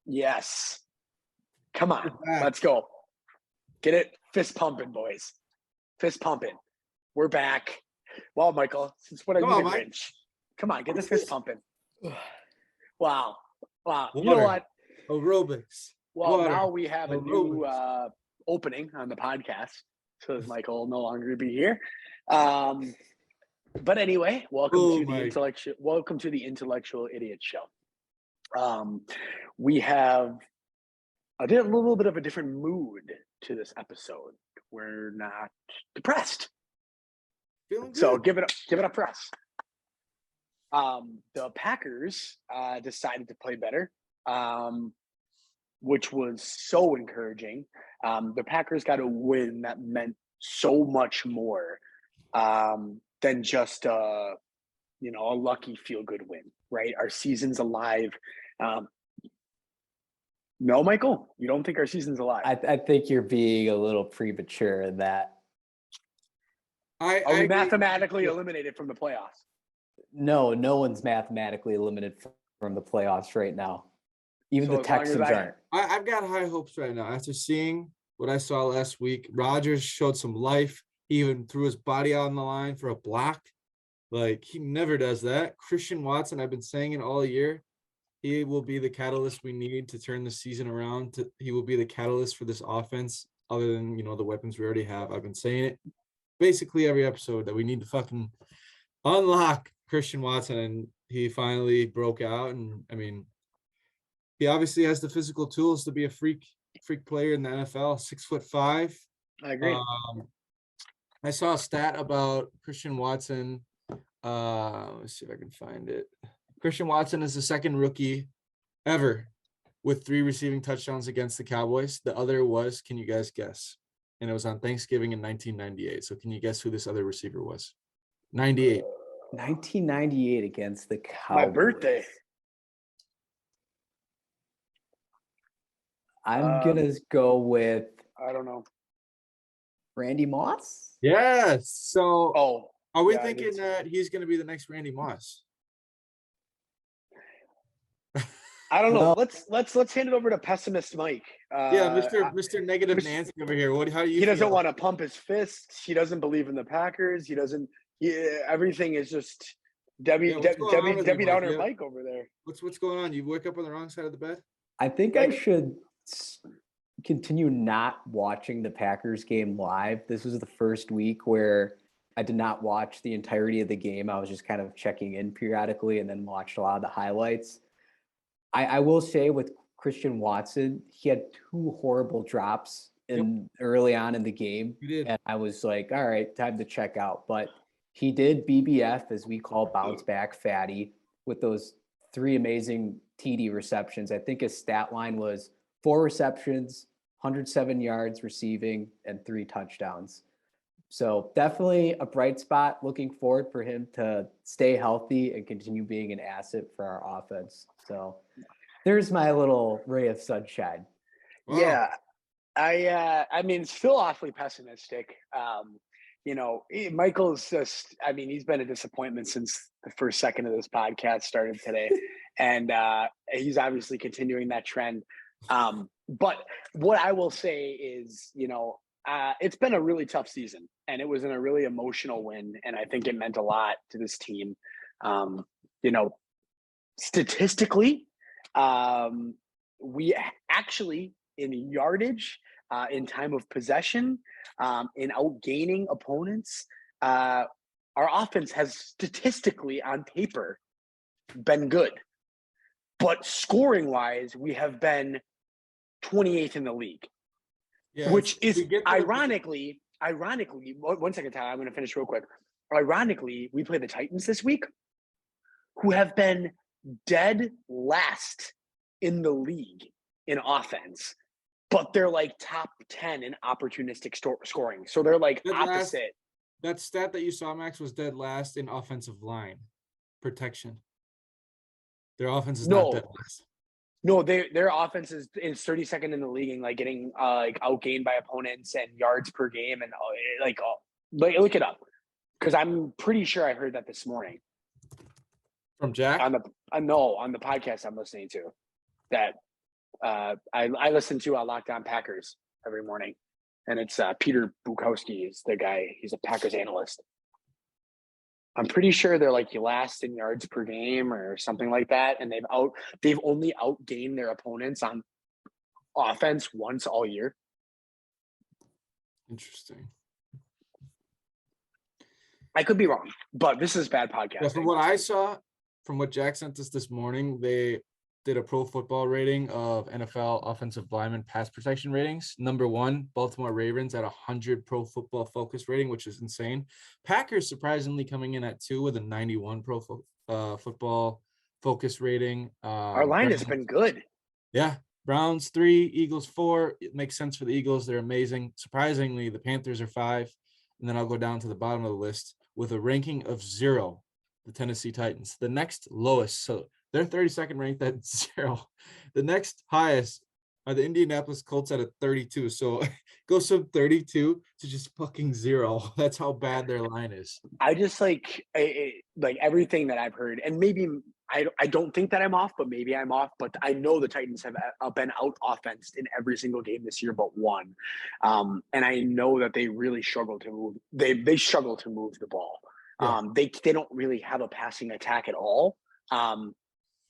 Yes. Come on. Let's go. Get it fist pumping, boys. Fist pumping. We're back. Well, Michael, since when are you the Grinch? Come on, get this fist pumping. Wow. Wow. Water. You know what? Aerobics. Well, Water. now we have a new opening on the podcast. So as Michael will no longer be here. But anyway, welcome to the Intellectual Idiot Show. We have a little bit of a different mood to this episode. We're not depressed. Feeling good. So give it up for us. The Packers decided to play better, which was so encouraging. The Packers got a win that meant so much more than just a lucky feel-good win, right? Our season's alive. No, Michael, you don't think our season's alive? I think you're being a little premature in that. Are we mathematically eliminated from the playoffs? No one's mathematically eliminated from the playoffs right now. Even the Texans aren't. I've got high hopes right now. After seeing what I saw last week, Rodgers showed some life. He even threw his body out on the line for a block. Like, he never does that. Christian Watson, I've been saying it all year. He will be the catalyst we need to turn the season around. He will be the catalyst for this offense, other than, the weapons we already have. I've been saying it basically every episode that we need to fucking unlock Christian Watson, and he finally broke out. And, he obviously has the physical tools to be a freak player in the NFL, 6'5". I agree. I saw a stat about Christian Watson. Let's see if I can find it. Christian Watson is the second rookie ever with 3 receiving touchdowns against the Cowboys. The other was, can you guys guess? And it was on Thanksgiving in 1998. So can you guess who this other receiver was? 98. 1998 against the Cowboys. My birthday. I'm going to go with... I don't know. Randy Moss? Yes. So are we thinking that he's going to be the next Randy Moss? I don't know. Let's hand it over to pessimist Mike. Mr. Negative Nancy over here. How do you? He doesn't want to pump his fists. He doesn't believe in the Packers. He doesn't. Everything is just Debbie Downer Mike over there. What's going on? You wake up on the wrong side of the bed? I think I should continue not watching the Packers game live. This was the first week where I did not watch the entirety of the game. I was just kind of checking in periodically and then watched a lot of the highlights. I will say with Christian Watson, he had 2 horrible drops early on in the game. He did. And I was like, all right, time to check out. But he did BBF, as we call bounce back fatty, with those 3 amazing TD receptions. I think his stat line was 4 receptions, 107 yards receiving, and 3 touchdowns. So definitely a bright spot. Looking forward for him to stay healthy and continue being an asset for our offense. So there's my little ray of sunshine. Wow. Yeah. It's still awfully pessimistic. Michael's just, he's been a disappointment since the first second of this podcast started today. And he's obviously continuing that trend. But what I will say is, it's been a really tough season, and it was in a really emotional win. And I think it meant a lot to this team. Statistically, we actually, in yardage, in time of possession, in outgaining opponents, our offense has statistically on paper been good. But scoring wise, we have been 28th in the league. Yeah, which is ironically, one second, Tyler, I'm going to finish real quick. Ironically, we play the Titans this week, who have been dead last in the league in offense, but they're like top 10 in opportunistic scoring. So they're like opposite. That stat that you saw, Max, was dead last in offensive line protection. Their offense is not dead last. No, their offense is 32nd in the league and like getting like outgained by opponents and yards per game and like look it up because I'm pretty sure I heard that this morning From Jack? on the podcast I'm listening to that I listen to Locked On Packers every morning, and it's Peter Bukowski is the guy. He's a Packers analyst. I'm pretty sure they're like last in yards per game or something like that, and they've only outgained their opponents on offense once all year. Interesting. I could be wrong, but this is bad podcasting. Yeah, from what I saw, from what Jack sent us this morning, they did a pro football rating of NFL offensive lineman pass protection ratings. Number 1, Baltimore Ravens at 100 pro football focus rating, which is insane. Packers surprisingly coming in at 2 with a 91 pro football focus rating. Our line has been good. Yeah. Browns 3, Eagles 4. It makes sense for the Eagles. They're amazing. Surprisingly, the Panthers are 5. And then I'll go down to the bottom of the list with a ranking of 0, the Tennessee Titans. The next lowest, so they're 32nd ranked at 0. The next highest are the Indianapolis Colts at a 32. So it goes from 32 to just fucking 0. That's how bad their line is. I just like everything that I've heard, and maybe I don't think that I'm off, but maybe I'm off. But I know the Titans have been out offensed in every single game this year but one, and I know that they really struggle to move. They struggle to move the ball. Yeah. They don't really have a passing attack at all.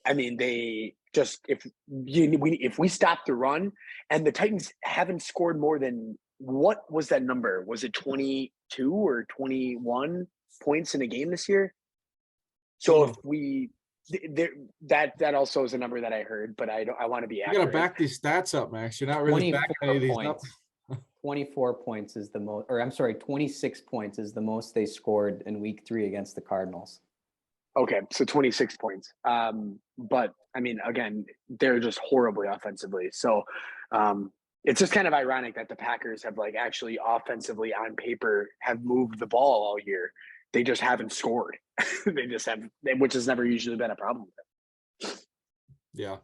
I mean, they just if we stop the run, and the Titans haven't scored more than, what was that number? Was it 22 or 21 points in a game this year? So if we that also is a number that I heard, but I want to be accurate. You gotta back these stats up, Max. You're not really backing any of these up. 24 points is the most, or I'm sorry, 26 points is the most they scored in week 3 against the Cardinals. Okay, so 26 points. But I mean, again, they're just horribly offensively. So it's just kind of ironic that the Packers have like actually offensively on paper have moved the ball all year. They just haven't scored. They just have, which has never usually been a problem with them. Yeah.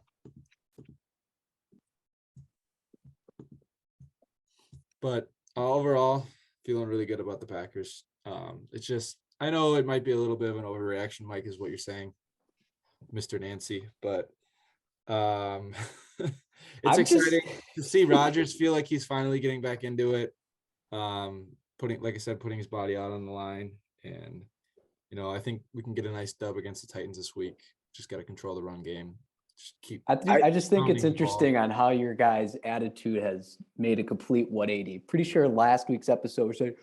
But overall, feeling really good about the Packers. It's just, I know it might be a little bit of an overreaction, Mike, is what you're saying, Mr. Nancy, but it's exciting to see Rodgers feel like he's finally getting back into it. Putting his body out on the line. And, I think we can get a nice dub against the Titans this week. Just got to control the run game. I just think it's interesting on how your guys' attitude has made a complete 180. Pretty sure last week's episode was like,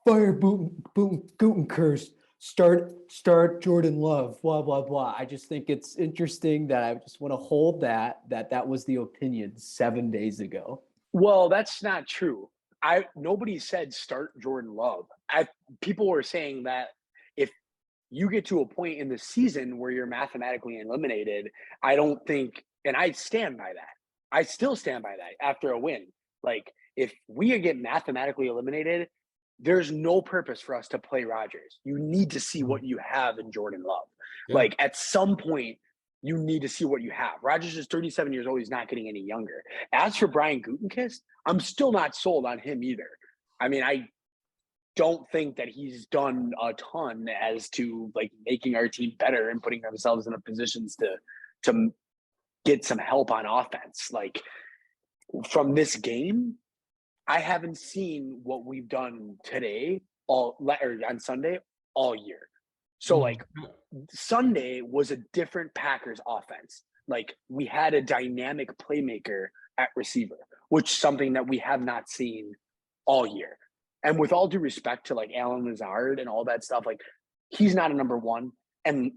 fire Gutenkirst, start Jordan Love, blah, blah, blah. I just think it's interesting that I just want to hold that was the opinion 7 days ago. Well, that's not true. Nobody said start Jordan Love. People were saying that if you get to a point in the season where you're mathematically eliminated, I don't think, and I stand by that. I still stand by that after a win. Like, if we get mathematically eliminated, there's no purpose for us to play Rodgers. You need to see what you have in Jordan Love. Yeah. Like, at some point, you need to see what you have. Rodgers is 37 years old. He's not getting any younger. As for Brian Gutenkirst, I'm still not sold on him either. I mean, I don't think that he's done a ton as to like making our team better and putting themselves in a positions to get some help on offense. Like, from this game, I haven't seen what we've done today or on Sunday all year. So like Sunday was a different Packers offense. Like, we had a dynamic playmaker at receiver, which is something that we have not seen all year. And with all due respect to like Allen Lazard and all that stuff, like, he's not a number one. And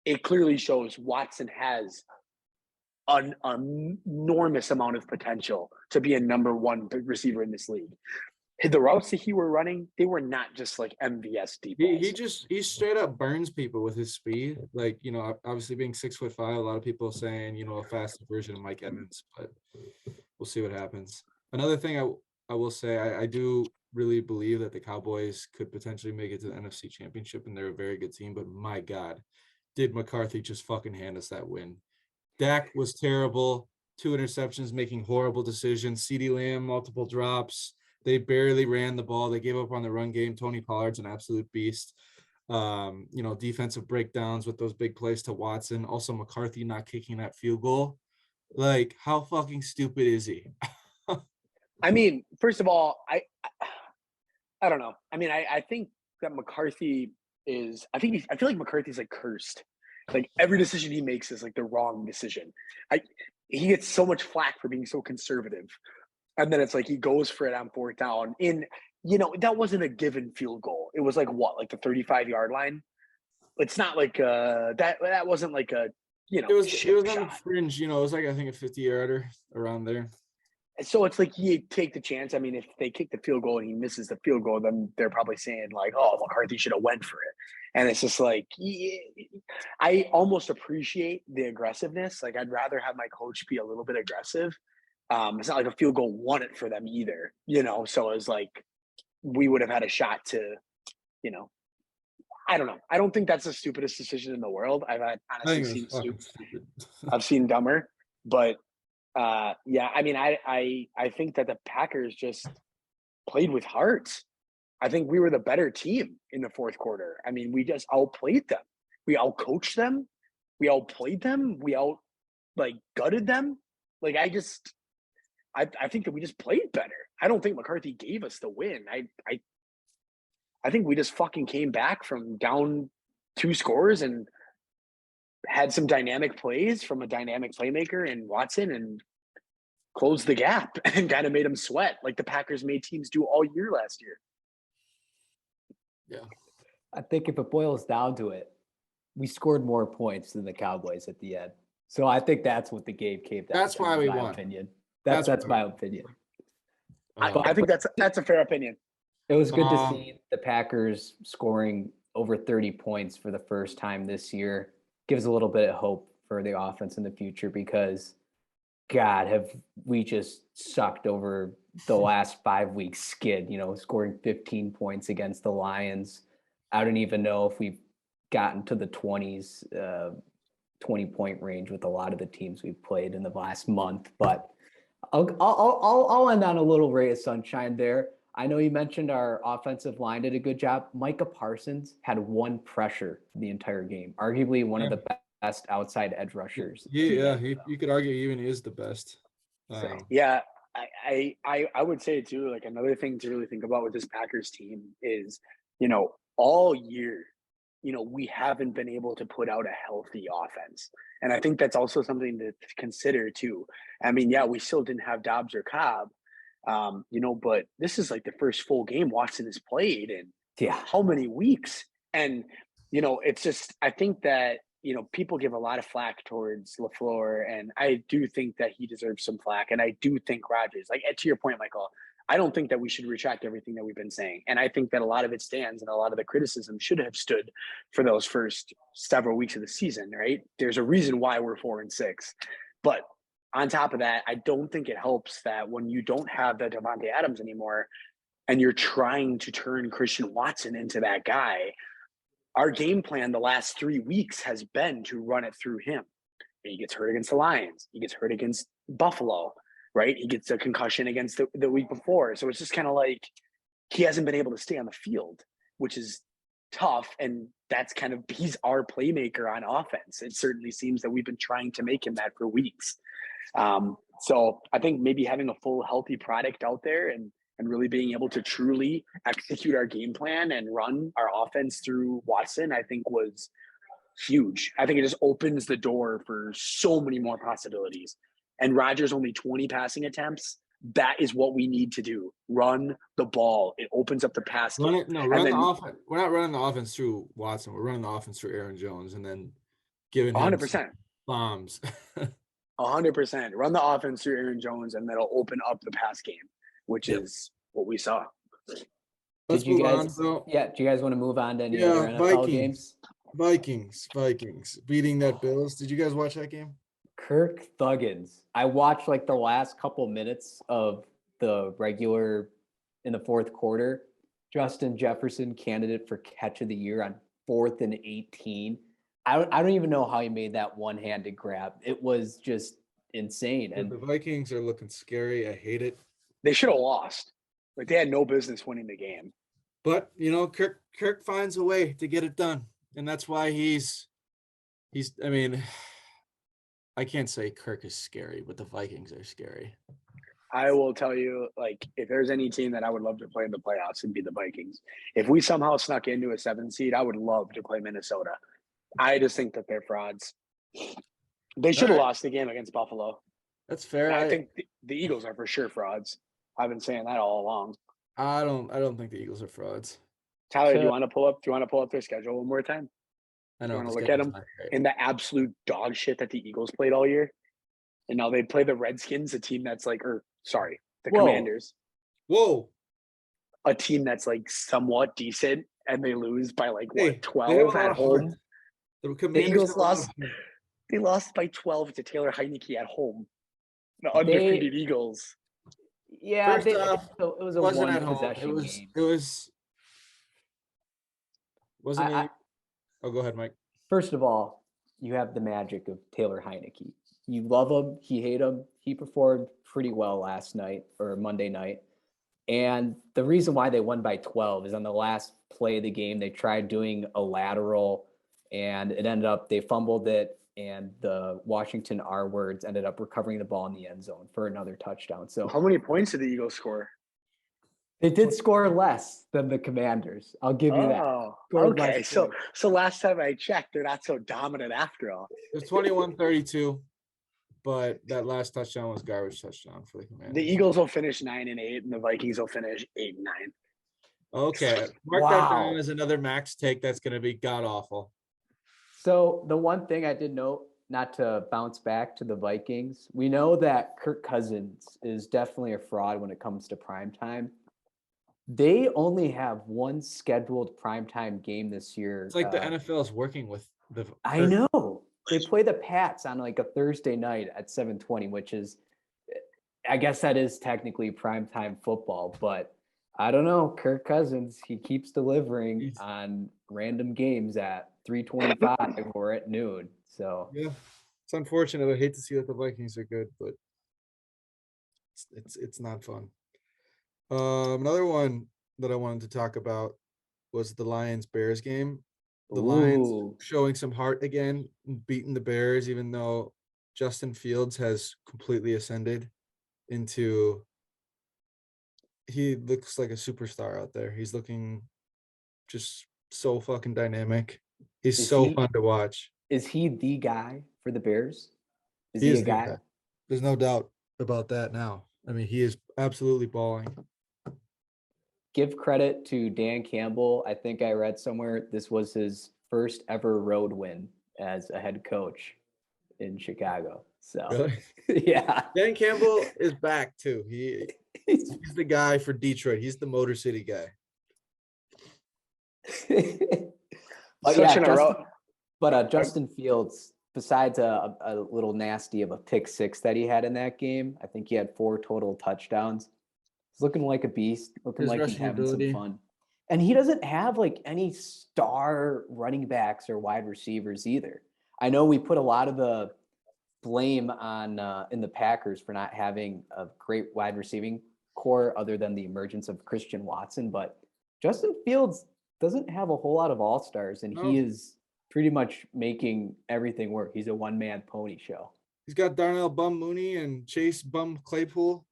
it clearly shows Watson has an enormous amount of potential to be a number one receiver in this league. The routes that he were running, they were not just like MVS deep balls. He straight up burns people with his speed. Like, obviously being 6'5", a lot of people saying, a faster version of Mike Evans, but we'll see what happens. Another thing I will say, I do really believe that the Cowboys could potentially make it to the NFC Championship, and they're a very good team, but my God, did McCarthy just fucking hand us that win. Dak was terrible. 2 interceptions, making horrible decisions. CeeDee Lamb, multiple drops. They barely ran the ball. They gave up on the run game. Tony Pollard's an absolute beast. Defensive breakdowns with those big plays to Watson. Also, McCarthy not kicking that field goal. Like, how fucking stupid is he? I mean, first of all, I don't know. I mean, I think that McCarthy is. I feel like McCarthy's like cursed. Like every decision he makes is like the wrong decision. He gets so much flack for being so conservative, and then it's like he goes for it on 4th down. That wasn't a given field goal. It was like what, like the 35-yard line. It's not like that wasn't like a It was on the shot. fringe. It was like I think a 50-yarder around there. So it's like you take the chance. I mean, if they kick the field goal and he misses the field goal, then they're probably saying like, "Oh, McCarthy should have went for it." And it's just like, I almost appreciate the aggressiveness. Like, I'd rather have my coach be a little bit aggressive. It's not like a field goal won it for them either, So it's like we would have had a shot to, I don't know. I don't think that's the stupidest decision in the world. Honestly seen Stupid. I've seen dumber, but yeah, I mean, I think that the Packers just played with heart. I think we were the better team in the 4th quarter. I mean, we just outplayed them. We outcoached them. We outplayed them. We gutted them. Like I think that we just played better. I don't think McCarthy gave us the win. I think we just fucking came back from down 2 scores and had some dynamic plays from a dynamic playmaker in Watson and closed the gap and kind of made them sweat like the Packers made teams do all year last year. Yeah. I think if it boils down to it, we scored more points than the Cowboys at the end. So I think that's what the game came down to. That's why we my won. opinion. That's my opinion. I think that's a fair opinion. It was good to see the Packers scoring over 30 points for the first time this year. Gives a little bit of hope for the offense in the future because, God, have we just sucked over the last 5 weeks skid, scoring 15 points against the Lions. I don't even know if we've gotten to the 20s, 20-point range with a lot of the teams we've played in the last month. But I'll end on a little ray of sunshine there. I know you mentioned our offensive line did a good job. Micah Parsons had 1 pressure the entire game, arguably one of the best outside edge rushers. Yeah, you could argue he even is the best. Yeah, I would say too, like another thing to really think about with this Packers team is, all year, we haven't been able to put out a healthy offense. And I think that's also something to consider too. I mean, yeah, we still didn't have Dobbs or Cobb, but this is like the first full game Watson has played in how many weeks? And, it's just, I think that, people give a lot of flack towards LaFleur, and I do think that he deserves some flack. And I do think Rodgers, like to your point, Michael, I don't think that we should retract everything that we've been saying. And I think that a lot of it stands and a lot of the criticism should have stood for those first several weeks of the season, right? There's a reason why we're 4-6. But on top of that, I don't think it helps that when you don't have the Devontae Adams anymore and you're trying to turn Christian Watson into that guy, our game plan the last 3 weeks has been to run it through him. And he gets hurt against the Lions. He gets hurt against Buffalo, right? He gets a concussion against the week before. So it's just kind of like he hasn't been able to stay on the field, which is tough. And that's kind of, he's our playmaker on offense. It certainly seems that we've been trying to make him that for weeks. So I think maybe having a full healthy product out there and really being able to truly execute our game plan and run our offense through Watson, I think was huge. I think it just opens the door for so many more possibilities. And Rodgers only 20 passing attempts. That is what we need to do. Run the ball. It opens up the pass game. The offense. We're not running the offense through Watson. We're running the offense through Aaron Jones and then giving him 100% bombs. 100%. Run the offense through Aaron Jones, and that'll open up the pass game, which is what we saw. Do you guys want to move on to any other NFL games? Vikings beating that Bills. Did you guys watch that game? Kirk Thuggins. I watched like the last couple minutes of the regular in the 4th quarter. Justin Jefferson, candidate for catch of the year on 4th and 18. I don't even know how he made that one-handed grab. It was just insane. And The Vikings are looking scary. I hate it. They should have lost. Like they had no business winning the game. But Kirk finds a way to get it done. And that's why he's I mean, I can't say Kirk is scary, but the Vikings are scary. I will tell you, like, if there's any team that I would love to play in the playoffs, it'd be the Vikings. If we somehow snuck into a 7 seed, I would love to play Minnesota. I just think that they're frauds. They should have lost the game against Buffalo. That's fair. I think the Eagles are for sure frauds. I've been saying that all along. I don't think the Eagles are frauds. Tyler, do you want to pull up their schedule one more time? I You know. want to look at them in the absolute dog shit that the Eagles played all year? And now they play the Redskins, a team that's like, the Commanders. Whoa. A team that's like somewhat decent, and they lose by like Hey, 12 at home. The Eagles lost. They lost by 12 to Taylor Heineke at home. The undefeated Eagles. Yeah, First off, so it was a wasn't one at home. possession game. Oh, go ahead, Mike. First of all, you have the magic of Taylor Heineke. You love him, you hate him. He performed pretty well last night or Monday night. And the reason why they won by 12 is on the last play of the game, they tried doing a lateral and it ended up, they fumbled it, and the Washington R-words ended up recovering the ball in the end zone for another touchdown. So how many points did the Eagles score? They did score less than the Commanders. I'll give you that. Okay. So last time I checked, they're not so dominant after all. It was 21-32, but that last touchdown was garbage touchdown for the Commanders. The Eagles will finish 9-8, and the Vikings will finish 8-9. Okay. Mark that down as another Max take. That's going to be god awful. So the one thing I did note, not to bounce back to the Vikings, we know that Kirk Cousins is definitely a fraud when it comes to primetime. They only have one scheduled primetime game this year. It's like the NFL is working with the. I know. They play the Pats on like a Thursday night at 7:20, which is, I guess that is technically primetime football, but I don't know. Kirk Cousins, he keeps delivering on random games at 3:25 or at noon. So yeah, it's unfortunate. I hate to see that the Vikings are good, but it's not fun. Another one that I wanted to talk about was the Lions-Bears game. The Lions showing some heart again, beating the Bears, even though Justin Fields has completely ascended into. He looks like a superstar out there. He's looking just so fucking dynamic. He's so fun to watch. Is he the guy for the Bears? Is he a the guy? There's no doubt about that now. I mean, he is absolutely balling. Give credit to Dan Campbell. I think I read somewhere this was his first ever road win as a head coach in Chicago. So really? Yeah. Dan Campbell is back too. He's the guy for Detroit. He's the Motor City guy. Justin Fields, besides a little nasty of a pick six that he had in that game, I think he had 4 total touchdowns. He's looking like a beast, looking like he's having some fun. And he doesn't have like any star running backs or wide receivers either. I know we put a lot of the blame on in the Packers for not having a great wide receiving core other than the emergence of Christian Watson, but Justin Fields doesn't have a whole lot of all-stars, and he is pretty much making everything work. He's a one-man pony show. He's got Darnell Bum Mooney and Chase Bum Claypool.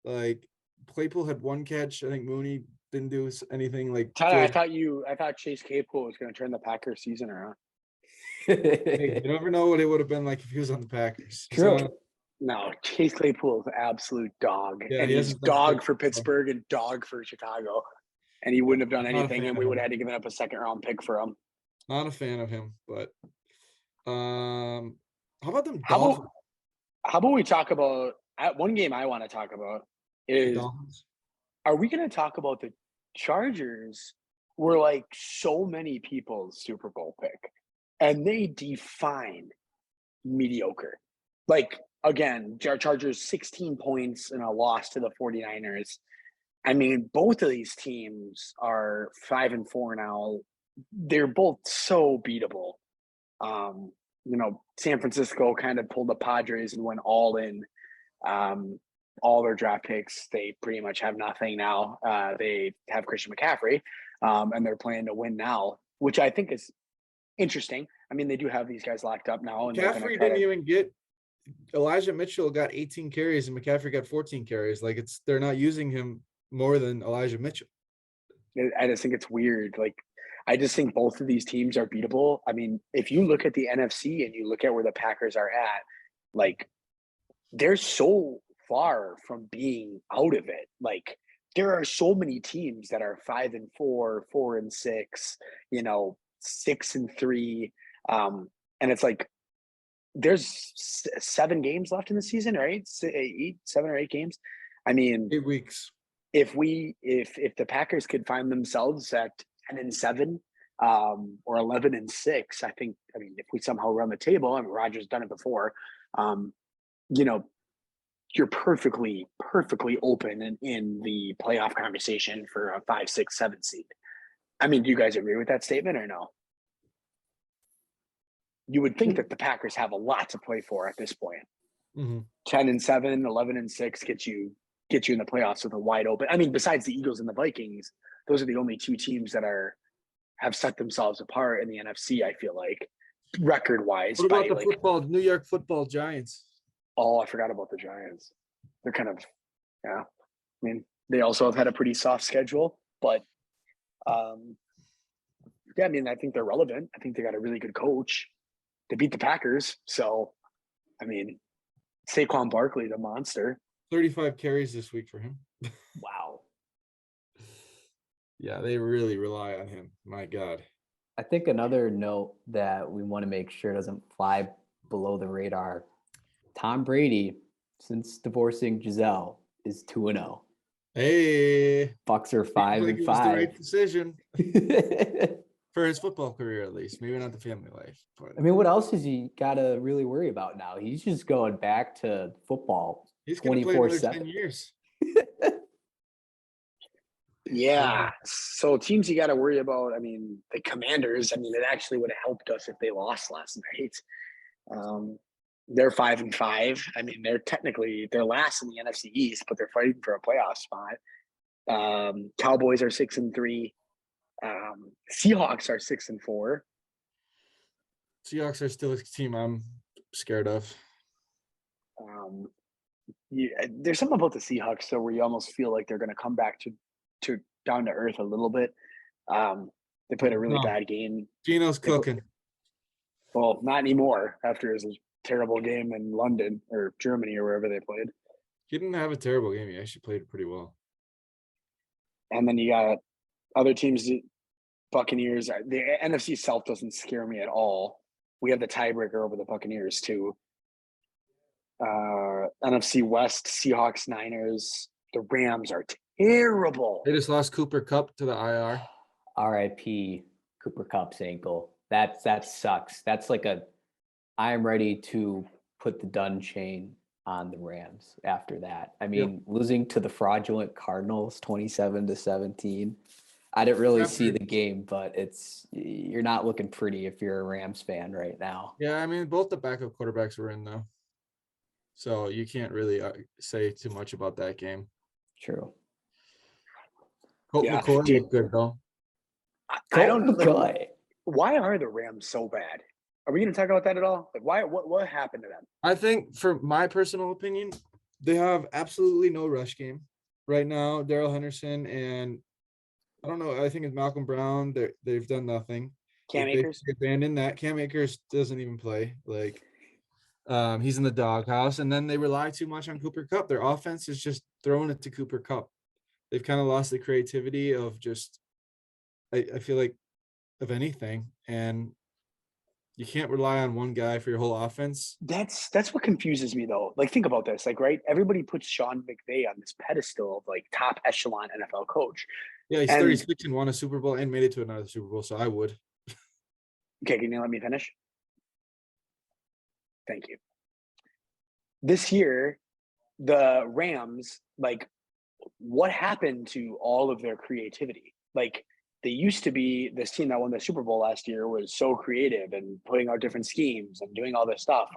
Like, Claypool had 1 catch. I think Mooney didn't do anything like. Tyler, I thought Chase Claypool was going to turn the Packers season around. Hey, you never know what it would have been like if he was on the Packers. True. No, Chase Claypool is an absolute dog. Yeah, and he's dog for Pittsburgh and dog for Chicago. And he wouldn't have done anything, and we would have had to give up a 2nd-round pick for him. Not a fan of him, but how about them Dolphins? How about we talk about one game I want to talk about is are we going to talk about the Chargers were like so many people's Super Bowl pick, and they defined mediocre. Like, again, Chargers 16 points in a loss to the 49ers. I mean, both of these teams are 5-4 now. They're both so beatable. San Francisco kind of pulled the Padres and went all in. All their draft picks, they pretty much have nothing now. They have Christian McCaffrey, and they're planning to win now, which I think is interesting. I mean, they do have these guys locked up now, and McCaffrey didn't even get. Elijah Mitchell got 18 carries and McCaffrey got 14 carries. Like they're not using him more than Elijah Mitchell. I just think it's weird. Like, I just think both of these teams are beatable. I mean, if you look at the NFC and you look at where the Packers are at, like, they're so far from being out of it. Like, there are so many teams that are 5-4, 4-6, 6-3. And it's like, there's 7 games left in the season, right? 7 or 8 games. I mean, 8 weeks. If the Packers could find themselves at 10-7, or 11-6, I mean, if we somehow run the table, I mean, Rodgers done it before, you're perfectly open in the playoff conversation for a 5, 6, 7 seed. I mean, do you guys agree with that statement or no? You would think that the Packers have a lot to play for at this point. Mm-hmm. 10-7, 11-6 get you in the playoffs with a wide open. I mean, besides the Eagles and the Vikings, those are the only 2 teams that have set themselves apart in the NFC, I feel like, record-wise. What about the New York Football Giants? Oh, I forgot about the Giants. They're kind of, yeah. I mean, they also have had a pretty soft schedule, but yeah, I mean, I think they're relevant. I think they got a really good coach. They beat the Packers, so I mean, Saquon Barkley, the monster. 35 carries this week for him. Wow. Yeah, they really rely on him. My God. I think another note that we want to make sure doesn't fly below the radar. Tom Brady, since divorcing Giselle, is 2-0. Hey. Bucks are 5-5. It was the right decision. For his football career, at least. Maybe not the family life. But I mean, what else has he got to really worry about now? He's just going back to football. He's going to play another 10 years. Yeah. So teams you got to worry about, I mean, the Commanders, I mean, it actually would have helped us if they lost last night. They're 5-5. I mean, they're last in the NFC East, but they're fighting for a playoff spot. Cowboys are 6-3. Seahawks are 6-4. Seahawks are still a team I'm scared of. There's something about the Seahawks though where you almost feel like they're going to come back to down to earth a little bit. They played a really bad game. Gino's cooking. Well, not anymore after his terrible game in London or Germany or wherever they played. He didn't have a terrible game. He actually played pretty well. And then you got other teams, Buccaneers. The NFC South doesn't scare me at all. We have the tiebreaker over the Buccaneers too. NFC West, Seahawks, Niners. The Rams are terrible. They just lost Cooper Kupp to the IR. RIP Cooper Kupp's ankle. That sucks. That's like I am ready to put the done chain on the Rams after that. I mean, losing to the fraudulent Cardinals 27-17. I didn't really see the game, but you're not looking pretty if you're a Rams fan right now. Yeah, I mean, both the backup quarterbacks were in though. So you can't really say too much about that game. True. Colt McCoy looked good though. I don't know. Why are the Rams so bad? Are we going to talk about that at all? Like, why? What happened to them? I think, for my personal opinion, they have absolutely no rush game right now. Darrell Henderson and I don't know. I think it's Malcolm Brown. They've done nothing. Cam Akers abandoned that. Cam Akers doesn't even play. Like, he's in the doghouse, and then they rely too much on Cooper Kupp. Their offense is just throwing it to Cooper Kupp. They've kind of lost the creativity of just. I feel like of anything, and you can't rely on one guy for your whole offense. That's what confuses me though. Like, think about this. Like, right, everybody puts Sean McVay on this pedestal of like top echelon NFL coach. Yeah, he's 36 and won a Super Bowl and made it to another Super Bowl, so I would. Okay, can you let me finish? Thank you. This year, the Rams, like, what happened to all of their creativity? Like, they used to be this team that won the Super Bowl last year was so creative and putting out different schemes and doing all this stuff.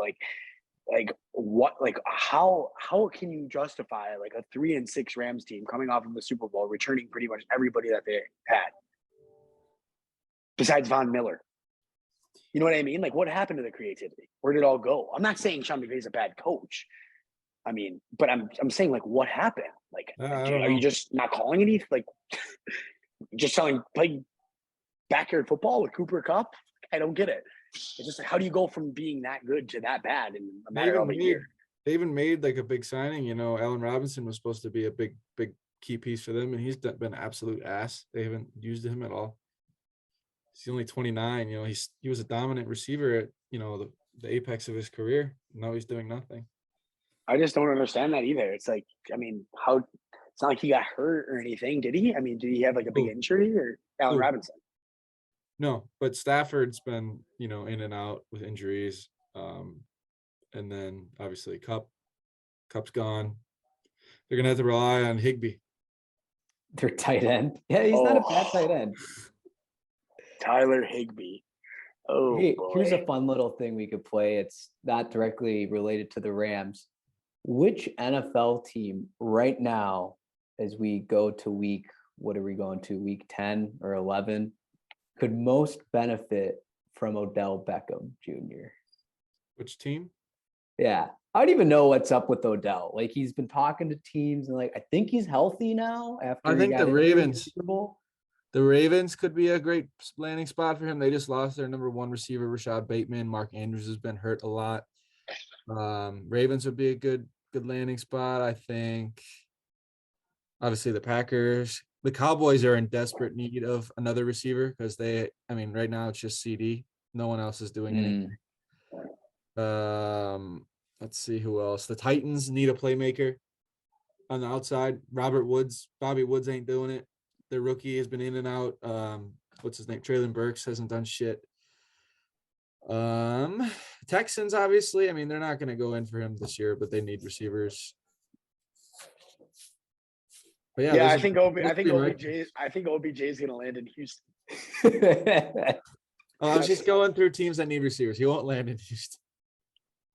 How can you justify like a 3-6 Rams team coming off of the Super Bowl, returning pretty much everybody that they had besides Von Miller? You know what I mean? Like, what happened to the creativity? Where did it all go? I'm not saying Sean McVay is a bad coach. I mean, but I'm saying, like, what happened? Like, are you just not calling anything? Like, just playing backyard football with Cooper Kupp? I don't get it. It's just like, how do you go from being that good to that bad in a matter of a year? They even made like a big signing. You know, Allen Robinson was supposed to be a big key piece for them, and he's been an absolute ass. They haven't used him at all. He's only 29. You know, he was a dominant receiver at, you know, the apex of his career. Now he's doing nothing. I just don't understand that either. It's like, I mean, it's not like he got hurt or anything, did he? I mean, did he have like a big injury or Allen Robinson? No, but Stafford's been, you know, in and out with injuries. And then obviously Kupp's gone. They're gonna have to rely on Higbee. Their tight end. Yeah, he's not a bad tight end. Tyler Higbee. Oh, hey, boy. Here's a fun little thing we could play. It's not directly related to the Rams. Which NFL team right now, as we go to week 10 or 11, could most benefit from Odell Beckham Jr.? Which team? Yeah. I don't even know what's up with Odell. Like, he's been talking to teams and like, I think he's healthy now after I think the Ravens. Super Bowl. The Ravens could be a great landing spot for him. They just lost their number one receiver, Rashad Bateman. Mark Andrews has been hurt a lot. Ravens would be a good landing spot, I think. Obviously, the Packers. The Cowboys are in desperate need of another receiver because right now it's just CD. No one else is doing anything. Let's see who else. The Titans need a playmaker on the outside. Bobby Woods ain't doing it. Their rookie has been in and out. What's his name? Traylon Burks hasn't done shit. Texans, obviously. I mean, they're not going to go in for him this year, but they need receivers. But yeah, I think OBJ is going to land in Houston. I was just going through teams that need receivers. He won't land in Houston.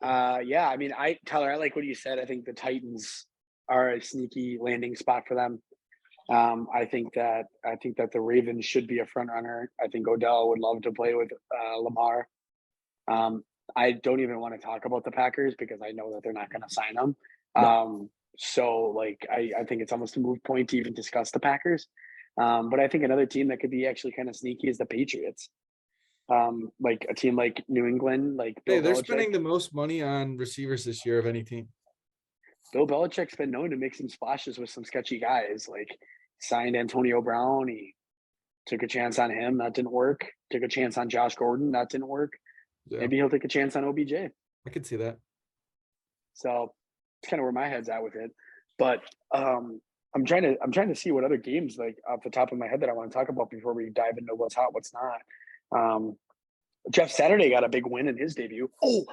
I mean, Tyler, I like what you said. I think the Titans are a sneaky landing spot for them. I think that the Ravens should be a front runner. I think Odell would love to play with Lamar. I don't even want to talk about the Packers because I know that they're not going to sign them. So like I think it's almost a moot point to even discuss the Packers. But I think another team that could be actually kind of sneaky is the Patriots. Like a team like New England, like they're spending the most money on receivers this year of any team. Bill Belichick's been known to make some splashes with some sketchy guys. Like signed Antonio Brown, he took a chance on him, that didn't work. Took a chance on Josh Gordon, that didn't work. Yeah. Maybe he'll take a chance on OBJ. I could see that. So it's kind of where my head's at with it. But I'm trying to see what other games, like off the top of my head, that I want to talk about before we dive into what's hot, what's not. Jeff Saturday got a big win in his debut. Oh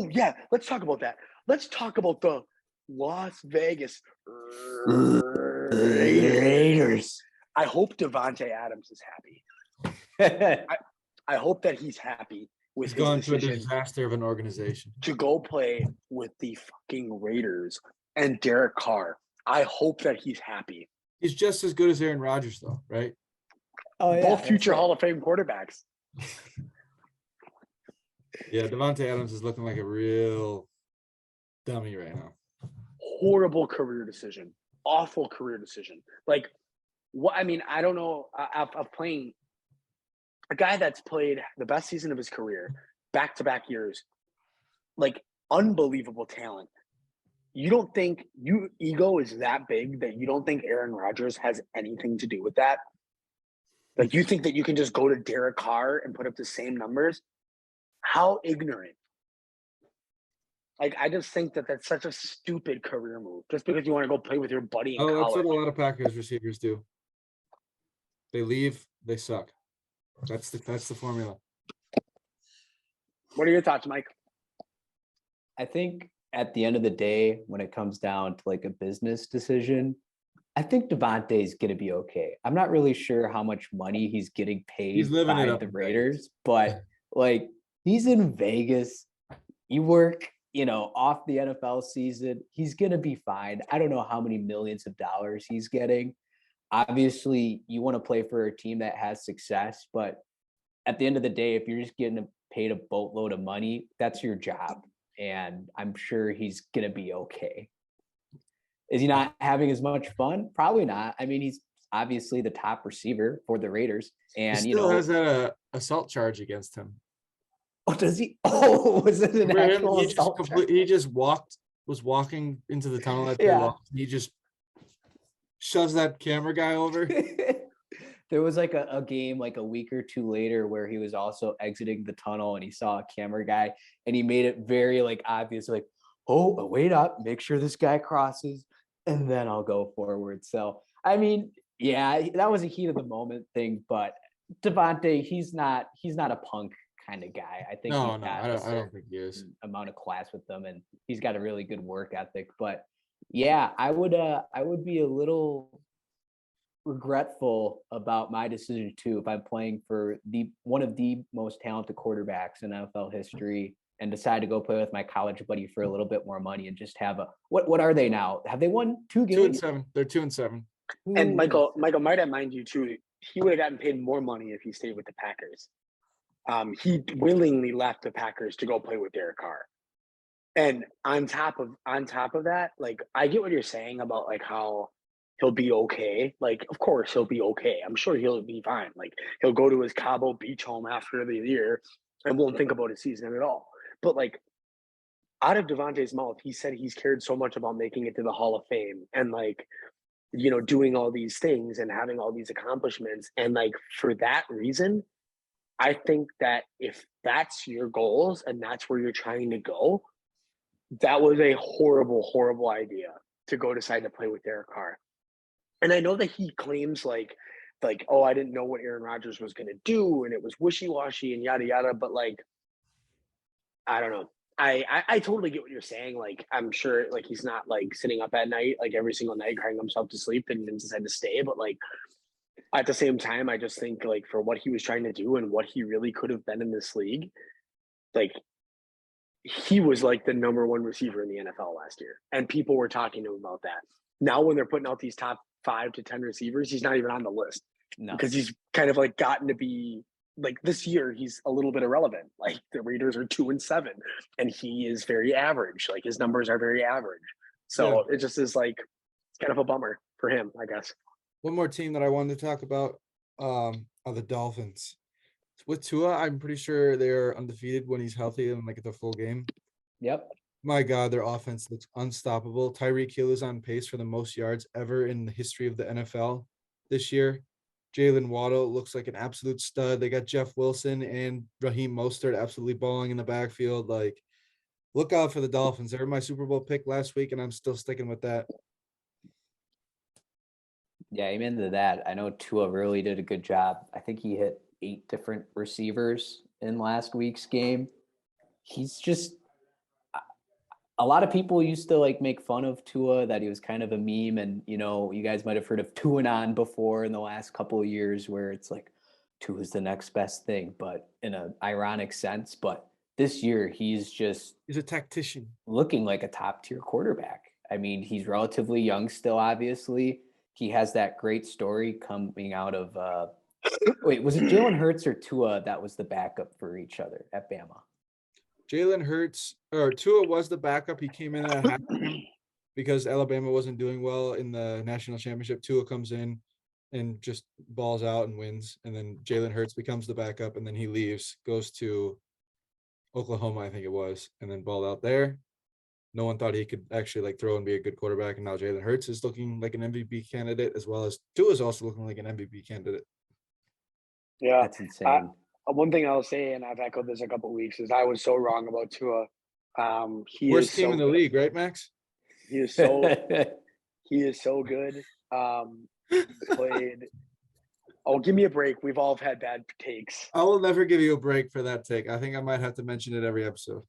yeah, let's talk about that. Let's talk about the Las Vegas Raiders. I hope Devontae Adams is happy. I hope that he's happy with his gone through a decision disaster of an organization to go play with the fucking Raiders and Derek Carr. I hope that he's happy. He's just as good as Aaron Rodgers, though, right? Oh, yeah, both future Hall of Fame quarterbacks. Yeah, Devontae Adams is looking like a real dummy right now. Horrible career decision. Awful career decision. Like, what? I mean, I don't know. Of playing a guy that's played the best season of his career, back-to-back years, like unbelievable talent. You don't think ego is that big that you don't think Aaron Rodgers has anything to do with that? Like, you think that you can just go to Derek Carr and put up the same numbers? How ignorant. Like, I just think that that's such a stupid career move. Just because you want to go play with your buddy in college. That's what a lot of Packers receivers do. They leave, they suck. That's the formula. What are your thoughts, Mike? I think at the end of the day, when it comes down to like a business decision, I think Devontae's going to be okay. I'm not really sure how much money he's getting He's paid living it by up the in Raiders, but like he's in Vegas. You work, off the NFL season. He's going to be fine. I don't know how many millions of dollars he's getting. Obviously, you want to play for a team that has success, but at the end of the day, if you're just getting paid a boatload of money, that's your job. And I'm sure he's going to be okay. Is he not having as much fun? Probably not. I mean, he's obviously the top receiver for the Raiders. And, He still has that assault charge against him. Oh, does he? Oh, was it an actual assault charge? He just was walking into the tunnel after Yeah. he just shoves that camera guy over. There was like a game like a week or two later where he was also exiting the tunnel and he saw a camera guy and he made it very like obvious, like, oh, wait up, make sure this guy crosses and then I'll go forward. So, I mean, yeah, that was a heat of the moment thing, but Devontae, he's not a punk kind of guy. I think I don't think he is. Amount of class with them, and he's got a really good work ethic. But yeah, I would be a little regretful about my decision too if I'm playing for one of the most talented quarterbacks in NFL history and decide to go play with my college buddy for a little bit more money and just have what are they now? Have they won 2 games? 2-7. They're 2-7. And Michael might have mind you too, he would have gotten paid more money if he stayed with the Packers. He willingly left the Packers to go play with Derek Carr. And on top of that, like I get what you're saying about like how he'll be okay. Like, of course he'll be okay. I'm sure he'll be fine. Like he'll go to his Cabo Beach home after the year and won't think about his season at all. But like out of Devontae's mouth, he said he's cared so much about making it to the Hall of Fame and like, doing all these things and having all these accomplishments. And like for that reason, I think that if that's your goals and that's where you're trying to go, that was a horrible, horrible idea to go decide to play with Derek Carr. And I know that he claims like, oh, I didn't know what Aaron Rodgers was going to do, and it was wishy-washy and yada yada. But like, I don't know. I totally get what you're saying. Like, I'm sure like he's not like sitting up at night like every single night crying himself to sleep and then decide to stay. But like at the same time, I just think like for what he was trying to do and what he really could have been in this league, like he was like the number one receiver in the NFL last year. And people were talking to him about that. Now when they're putting out these top 5 to 10 receivers, he's not even on the list. No. Because he's kind of like gotten to be like this year, he's a little bit irrelevant. Like the Raiders are 2-7 and he is very average. Like his numbers are very average. So It just is like, it's kind of a bummer for him, I guess. One more team that I wanted to talk about are the Dolphins. With Tua, I'm pretty sure they're undefeated when he's healthy and like the full game. Yep. My God, their offense looks unstoppable. Tyreek Hill is on pace for the most yards ever in the history of the NFL this year. Jalen Waddle looks like an absolute stud. They got Jeff Wilson and Raheem Mostert absolutely balling in the backfield. Like, look out for the Dolphins. They were my Super Bowl pick last week, and I'm still sticking with that. Yeah, amen to that. I know Tua really did a good job. I think he hit 8 different receivers in last week's game. He's just a lot of people used to like make fun of Tua, that he was kind of a meme. And, you guys might have heard of Tuanon before in the last couple of years where it's like Tua's the next best thing, but in an ironic sense. But this year, he's a tactician looking like a top tier quarterback. I mean, he's relatively young still, obviously. He has that great story coming out of wait, was it Jalen Hurts or Tua that was the backup for each other at Bama? Jalen Hurts or Tua was the backup. He came in at halftime because Alabama wasn't doing well in the national championship. Tua comes in and just balls out and wins. And then Jalen Hurts becomes the backup, and then he leaves, goes to Oklahoma, I think it was, and then balled out there. No one thought he could actually like throw and be a good quarterback. And now Jalen Hurts is looking like an MVP candidate, as well as Tua is also looking like an MVP candidate. Yeah, that's insane. One thing I'll say, and I've echoed this a couple of weeks, is I was so wrong about Tua. He Worst is team so in the good. league, right, Max? He is so he is so good. Played. Oh, give me a break. We've all had bad takes. I will never give you a break for that take. I think I might have to mention it every episode.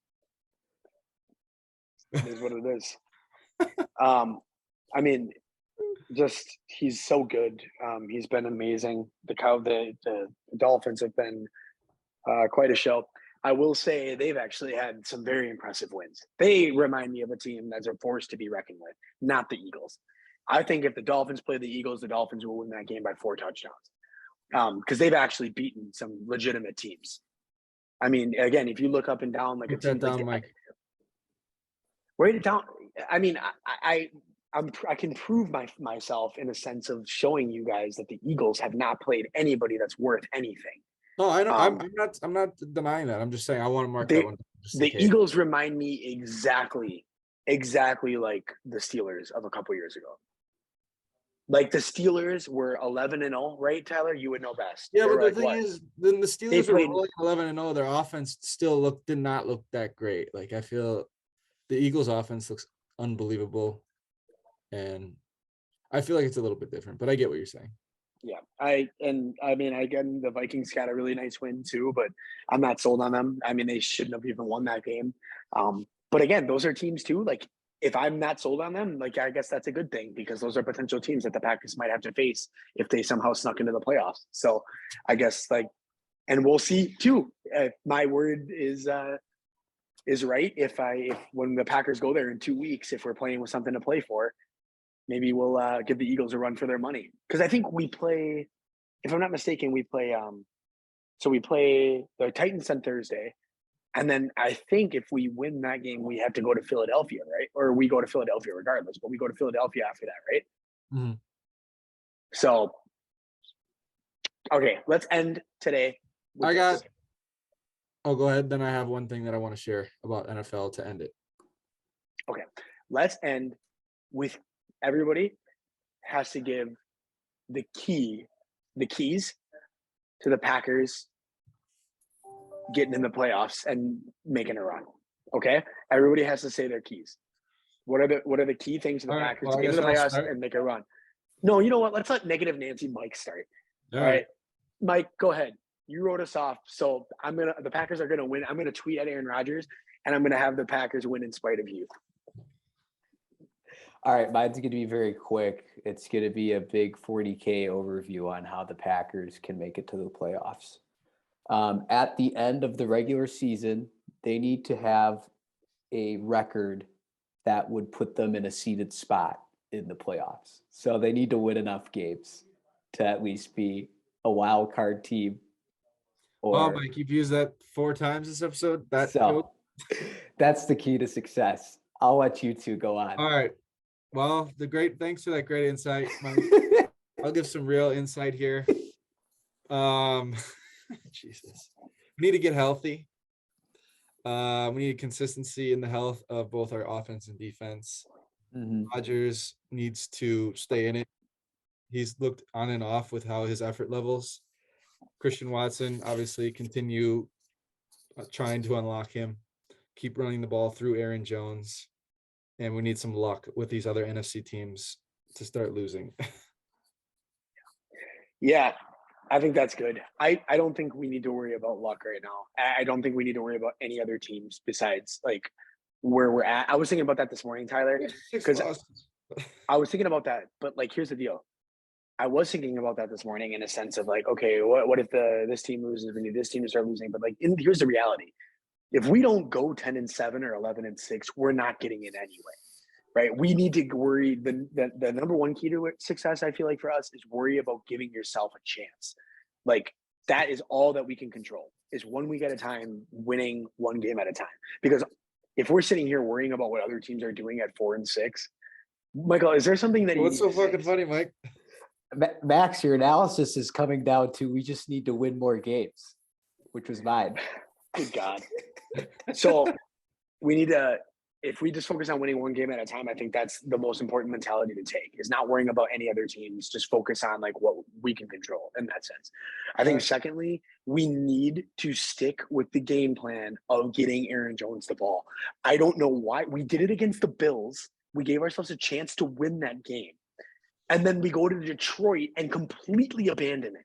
It is what it is. I mean, just he's so good. He's been amazing. The Dolphins have been quite a show. I will say they've actually had some very impressive wins. They remind me of a team that's a force to be reckoned with, not the Eagles. I think if the Dolphins play the Eagles, the Dolphins will win that game by 4 touchdowns. Because they've actually beaten some legitimate teams. I mean, again, if you look up and down like Put a team that down, like Mike. write it down. I mean, I can prove myself in a sense of showing you guys that the Eagles have not played anybody that's worth anything. No, I know. Um, I'm not denying that. I'm just saying I want to mark they that one down just in the case. Eagles remind me exactly like the Steelers of a couple years ago. Like the Steelers were 11-0, right, Tyler? You would know best. Yeah, They but were the like, thing what? is, then the Steelers were played- rolling 11-0. Their offense still did not look that great. Like I feel the Eagles' offense looks unbelievable, and I feel like it's a little bit different. But I get what you're saying. Yeah, again, the Vikings got a really nice win too, but I'm not sold on them. I mean, they shouldn't have even won that game. But again, those are teams too. Like, if I'm not sold on them, like I guess that's a good thing because those are potential teams that the Packers might have to face if they somehow snuck into the playoffs. So, I guess and we'll see too. If my word is right. If when the Packers go there in 2 weeks, if we're playing with something to play for, maybe we'll give the Eagles a run for their money. Because I think we play, if I'm not mistaken, we play the Titans on Thursday. And then I think if we win that game, we have to go to Philadelphia, right? Or we go to Philadelphia regardless, but we go to Philadelphia after that, right? Mm-hmm. So, okay, let's end today. Oh, go ahead. Then I have one thing that I want to share about NFL to end it. Okay, let's end with everybody has to give the keys to the Packers getting in the playoffs and making a run. Okay, everybody has to say their keys. What are the key things to the Packers to get in the playoffs and make a run? No, you know what? Let's let negative Nancy Mike start. All right, Mike, go ahead. You wrote us off, so the Packers are gonna win. I'm gonna tweet at Aaron Rodgers, and I'm gonna have the Packers win in spite of you. All right, mine's going to be very quick. It's going to be a big 40K overview on how the Packers can make it to the playoffs. At the end of the regular season, they need to have a record that would put them in a seeded spot in the playoffs. So they need to win enough games to at least be a wild card team. Mike, you've used that 4 times this episode. That's the key to success. I'll let you two go on. All right. Well, thanks for that great insight, Mike. I'll give some real insight here. Jesus. We need to get healthy. We need consistency in the health of both our offense and defense. Mm-hmm. Rodgers needs to stay in it. He's looked on and off with how his effort levels. Christian Watson, obviously, continue trying to unlock him. Keep running the ball through Aaron Jones. And we need some luck with these other NFC teams to start losing. Yeah, I think that's good. I don't think we need to worry about luck right now. I don't think we need to worry about any other teams besides like where we're at. I was thinking about that this morning, Tyler, because I was thinking about that. But like, here's the deal. I was thinking about that this morning in a sense of like, okay, what if this team loses? We need this team to start losing. But like, here's the reality. If we don't go 10-7 or 11-6, we're not getting in anyway, right? We need to worry. The number one key to success, I feel like for us, is worry about giving yourself a chance. Like that is all that we can control is 1 week at a time, winning one game at a time. Because if we're sitting here worrying about what other teams are doing at 4 and 6, Michael, is there something that What's so fucking funny, Mike? Max, your analysis is coming down to we just need to win more games, which was mine. Good God. So we need to, if we just focus on winning one game at a time, I think that's the most important mentality to take is not worrying about any other teams. Just focus on like what we can control in that sense. I think secondly, we need to stick with the game plan of getting Aaron Jones the ball. I don't know why we did it against the Bills. We gave ourselves a chance to win that game. And then we go to Detroit and completely abandon it.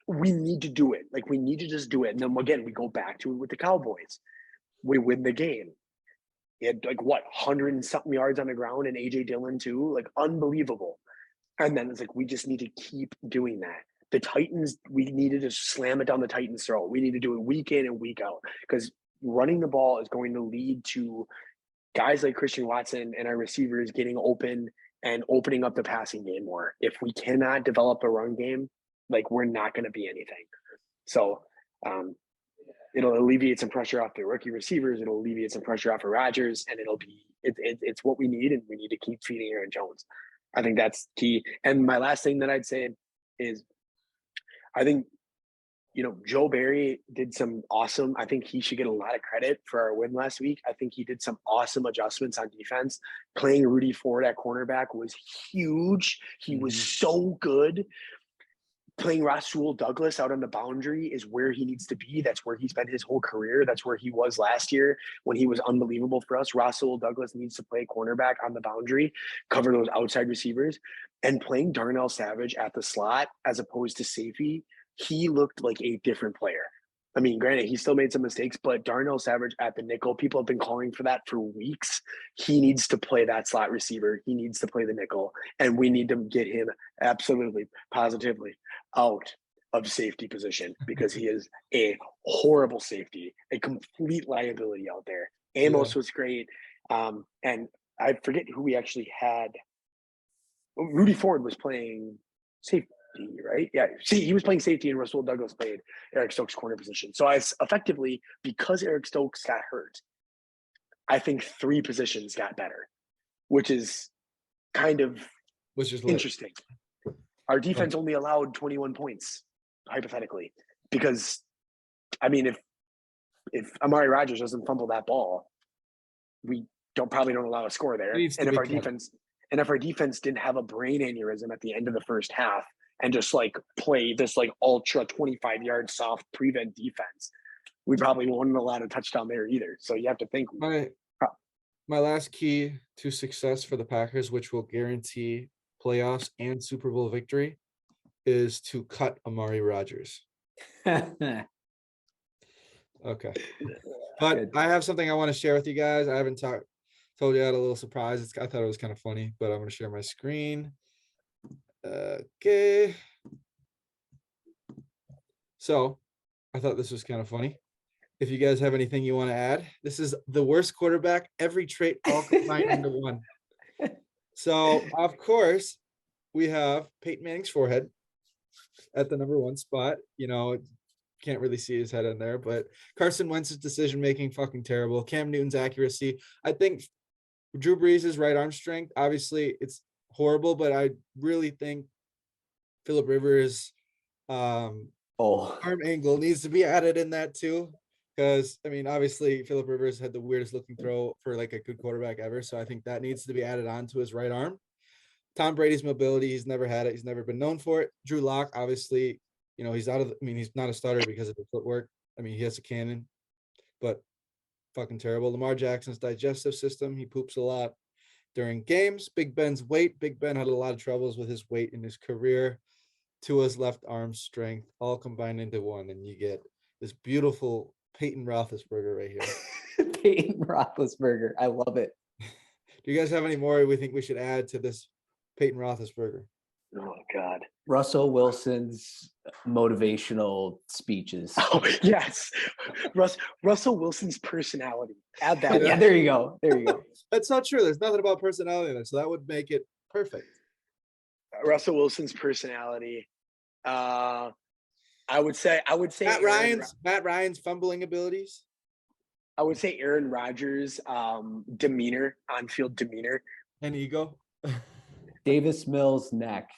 We need to do it. Like, we need to just do it. And then, again, we go back to it with the Cowboys. We win the game. He had like 100 and something yards on the ground, and AJ Dillon too, like unbelievable. And then it's like we just need to keep doing that. The Titans, we needed to slam it down the Titans' throat. We need to do it week in and week out because running the ball is going to lead to guys like Christian Watson and our receivers getting open and opening up the passing game more. If we cannot develop a run game, like we're not going to be anything. So it'll alleviate some pressure off the rookie receivers. It'll alleviate some pressure off of Rodgers, and it's what we need, and we need to keep feeding Aaron Jones. I think that's key. And my last thing that I'd say is, I think, Joe Barry did some awesome. I think he should get a lot of credit for our win last week. I think he did some awesome adjustments on defense. Playing Rudy Ford at cornerback was huge. He was so good. Playing Rasul Douglas out on the boundary is where he needs to be. That's where he's been his whole career. That's where he was last year when he was unbelievable for us. Rasul Douglas needs to play cornerback on the boundary, cover those outside receivers, and playing Darnell Savage at the slot as opposed to safety. He looked like a different player. I mean, granted, he still made some mistakes, but Darnell Savage at the nickel, people have been calling for that for weeks. He needs to play that slot receiver. He needs to play the nickel, and we need to get him absolutely, positively out of safety position because he is a horrible safety, a complete liability out there. Amos was great. And I forget who we actually had. Rudy Ford was playing safety, right? Yeah. See, he was playing safety and Rasul Douglas played Eric Stokes' corner position. So effectively, because Eric Stokes got hurt, I think 3 positions got better, which is kind of interesting. Our defense only allowed 21 points, hypothetically, because, I mean, if Amari Rodgers doesn't fumble that ball, we probably don't allow a score there. And if our defense didn't have a brain aneurysm at the end of the first half and just like play this like ultra 25-yard soft prevent defense, we probably wouldn't allow a touchdown there either. So you have to think. My last key to success for the Packers, which will guarantee playoffs and Super Bowl victory, is to cut Amari Rodgers. Okay. But I have something I want to share with you guys. I haven't told you I had a little surprise. I thought it was kind of funny, but I'm going to share my screen. Okay. So I thought this was kind of funny. If you guys have anything you want to add, this is the worst quarterback, every trait all combined into one. So, of course, we have Peyton Manning's forehead at the number 1 spot. Can't really see his head in there, but Carson Wentz's decision-making, fucking terrible. Cam Newton's accuracy. I think Drew Brees' right arm strength, obviously it's horrible, but I really think Phillip Rivers' arm angle needs to be added in that too. Because, I mean, obviously Phillip Rivers had the weirdest looking throw for like a good quarterback ever. So I think that needs to be added on to his right arm. Tom Brady's mobility, he's never had it. He's never been known for it. Drew Lock, obviously, he's he's not a starter because of the footwork. I mean, he has a cannon, but fucking terrible. Lamar Jackson's digestive system, he poops a lot during games. Big Ben's weight. Big Ben had a lot of troubles with his weight in his career. Tua's left arm strength, all combined into one, and you get this beautiful Peyton Roethlisberger right here. Peyton Roethlisberger. I love it. Do you guys have any more we think we should add to this Peyton Roethlisberger? Oh, God. Russell Wilson's motivational speeches. Oh, yes. Russell Wilson's personality. Add that. Yeah, there you go. That's not true. There's nothing about personality in it, so that would make it perfect. Russell Wilson's personality. I would say Matt Ryan's fumbling abilities. I would say Aaron Rodgers' demeanor, on-field demeanor. And ego. Davis Mills' neck.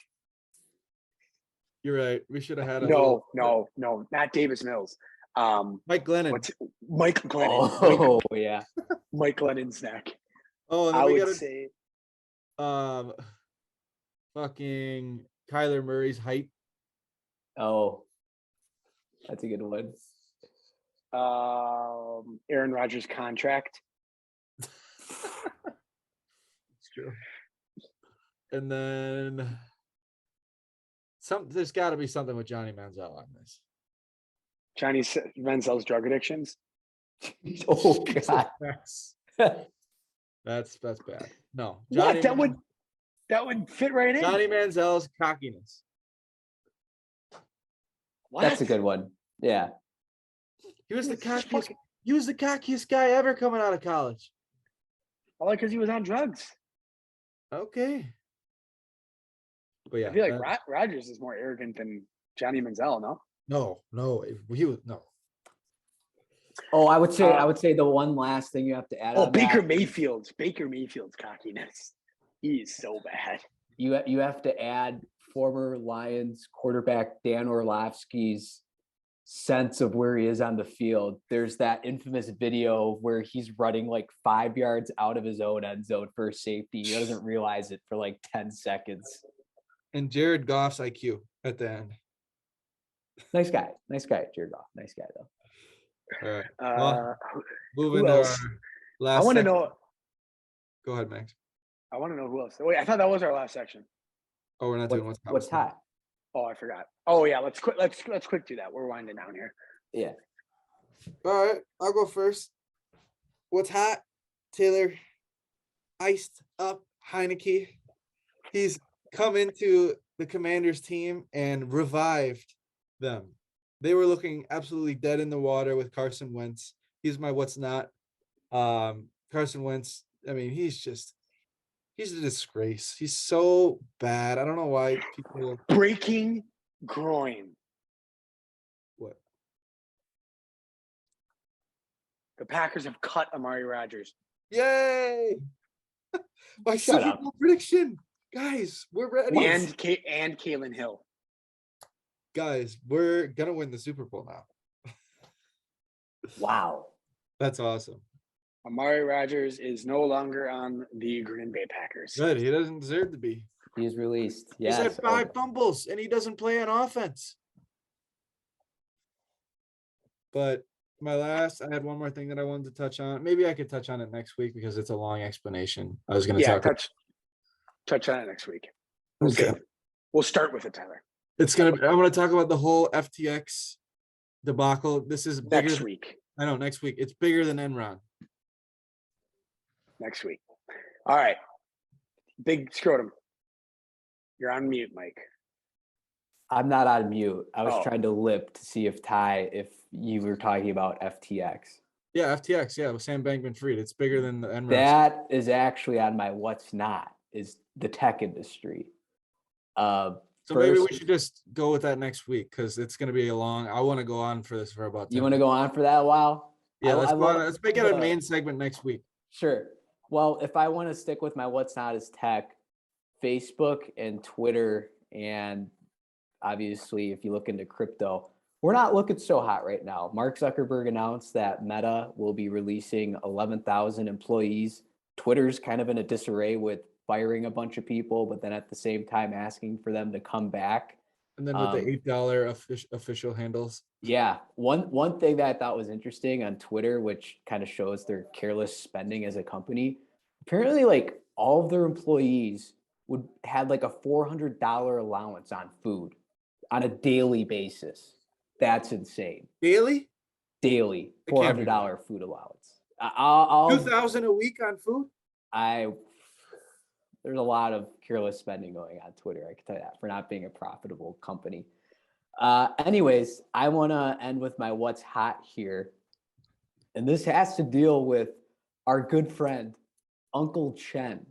You're right. We should have had No, not Davis Mills. Mike Glennon. Mike Glennon. Oh, yeah. Mike Glennon's neck. Oh, and then I we would say fucking Kyler Murray's height. Oh, that's a good one. Aaron Rodgers' contract. It's true. And then there's got to be something with Johnny Manziel on this. Johnny Manziel's drug addictions. Oh, God. That's bad. No, What? That would fit right in. Johnny Manziel's cockiness. What? That's a good one. Yeah. He was the It's just cockiest. He was the cockiest guy ever coming out of college. All because he was on drugs. Okay. But yeah, I feel like Rodgers is more arrogant than Johnny Manziel, no? no, he was no. Oh, I would say the one last thing you have to add. Oh, on Baker that, Mayfield's cockiness. He is so bad. you have to add former Lions quarterback Dan Orlovsky's sense of where he is on the field. There's that infamous video where he's running like 5 yards out of his own end zone for safety. He doesn't realize it for like 10 seconds. And Jared Goff's IQ at the end. Nice guy, Jared Goff. Nice guy though. All right. Well, moving who to else? our last. I want to section. know. Go ahead, Max. I want to know who else. Wait, I thought that was our last section. Oh, we're not doing What's hot? Oh, I forgot. Oh yeah, let's quick do that. We're winding down here. Yeah. All right, I'll go first. What's hot? Taylor, iced up Heineke. He's come into the Commanders team and revived them. They were looking absolutely dead in the water with Carson Wentz. He's my what's not. Carson Wentz, I mean, he's a disgrace. He's so bad. I don't know why people Breaking groin. what? The Packers have cut Amari Rodgers. Yay! My Shut Super up. Bowl prediction. Guys, we're ready. And Kalen Hill. Guys, we're gonna win the Super Bowl now. Wow. That's awesome. Amari Rodgers is no longer on the Green Bay Packers. Good. He doesn't deserve to be. He's released. He's Yeah. had 5 fumbles and he doesn't play on offense. But I had one more thing that I wanted to touch on. Maybe I could touch on it next week because it's a long explanation. I was going to talk. Touch on it next week. Okay. We'll start with it, Tyler. I'm going to talk about the whole FTX debacle. This is bigger Next week. I know, next week. It's bigger than Enron. Next week. All right. Big scrotum. You're on mute, Mike. I'm not on mute. I was Oh. trying to lip to see if you were talking about FTX. Yeah, FTX. Yeah, with Sam Bankman-Fried. It's bigger than the Enron. That is actually on my what's not, is the tech industry. So maybe we should just go with that next week because it's going to be I want to go on for this for about 10 You want to go on for that a while? Yeah, let's make it a main segment next week. Sure. Well, if I want to stick with my what's not is tech, Facebook and Twitter, and obviously if you look into crypto, we're not looking so hot right now. Mark Zuckerberg announced that Meta will be releasing 11,000 employees. Twitter's kind of in a disarray with firing a bunch of people, but then at the same time asking for them to come back. And then with the $8 official handles. Yeah. One thing that I thought was interesting on Twitter, which kind of shows their careless spending as a company, apparently like all of their employees had like a $400 allowance on food on a daily basis. That's insane. Daily $400 food allowance. I'll $2,000 a week on food. There's a lot of careless spending going on Twitter. I can tell you that, for not being a profitable company. Anyways, I want to end with my what's hot here. And this has to deal with our good friend, Uncle Chen.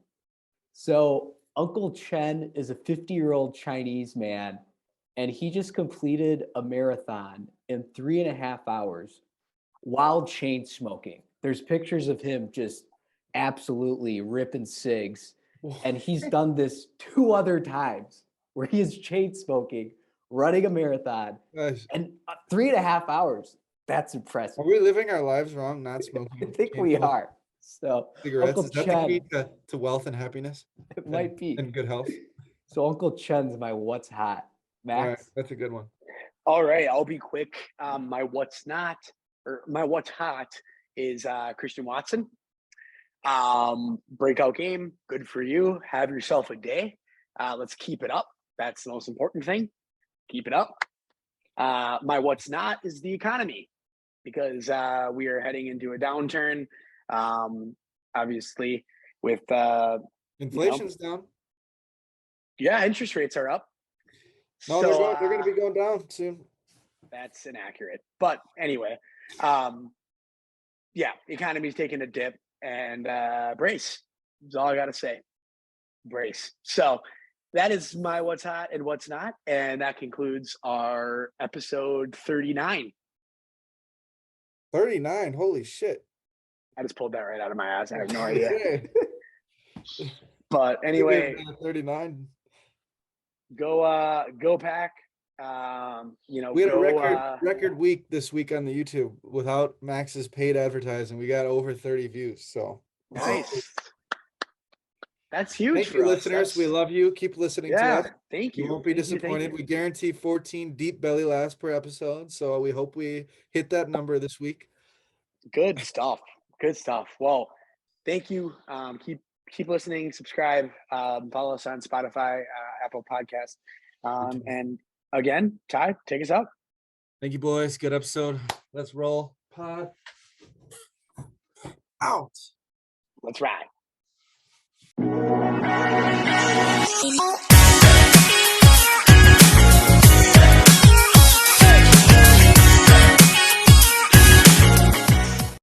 So Uncle Chen is a 50-year-old Chinese man, and he just completed a marathon in 3.5 hours while chain smoking. There's pictures of him just absolutely ripping cigs. And he's done this 2 other times where he is chain smoking, running a marathon, and 3.5 hours. That's impressive. Are we living our lives wrong, not smoking? I think we are. So cigarettes, Uncle is that Chen, the key to wealth and happiness? it might be. And good health. So Uncle Chen's my what's hot. Max? All right, that's a good one. All right, I'll be quick. My what's hot is Christian Watson. Breakout game, good for you. Have yourself a day. Let's keep it up. That's the most important thing. Keep it up. My what's not is the economy, because we are heading into a downturn. Obviously, with Inflation's down. yeah, interest rates are up. No, So they're going to be going down soon. that's inaccurate. But anyway, yeah, the economy's taking a dip, and brace is all I got to say. Brace. So that is my what's hot and what's not. And that concludes our episode 39. 39. Holy shit. I just pulled that right out of my ass. I have no idea. Okay. But anyway, 39. go Pack. We had a record week this week on the YouTube without Max's paid advertising. We got over 30 views. So nice. That's huge. Thank you, listeners. We love you. Keep listening to us. Thank you. You won't be disappointed. We guarantee 14 deep belly laughs per episode. So we hope we hit that number this week. Good stuff. Good stuff. Well, thank you. Keep listening. Subscribe. Follow us on Spotify, Apple Podcasts. And again, Ty, take us out. Thank you, boys. Good episode. Let's roll. Pod out. Let's ride.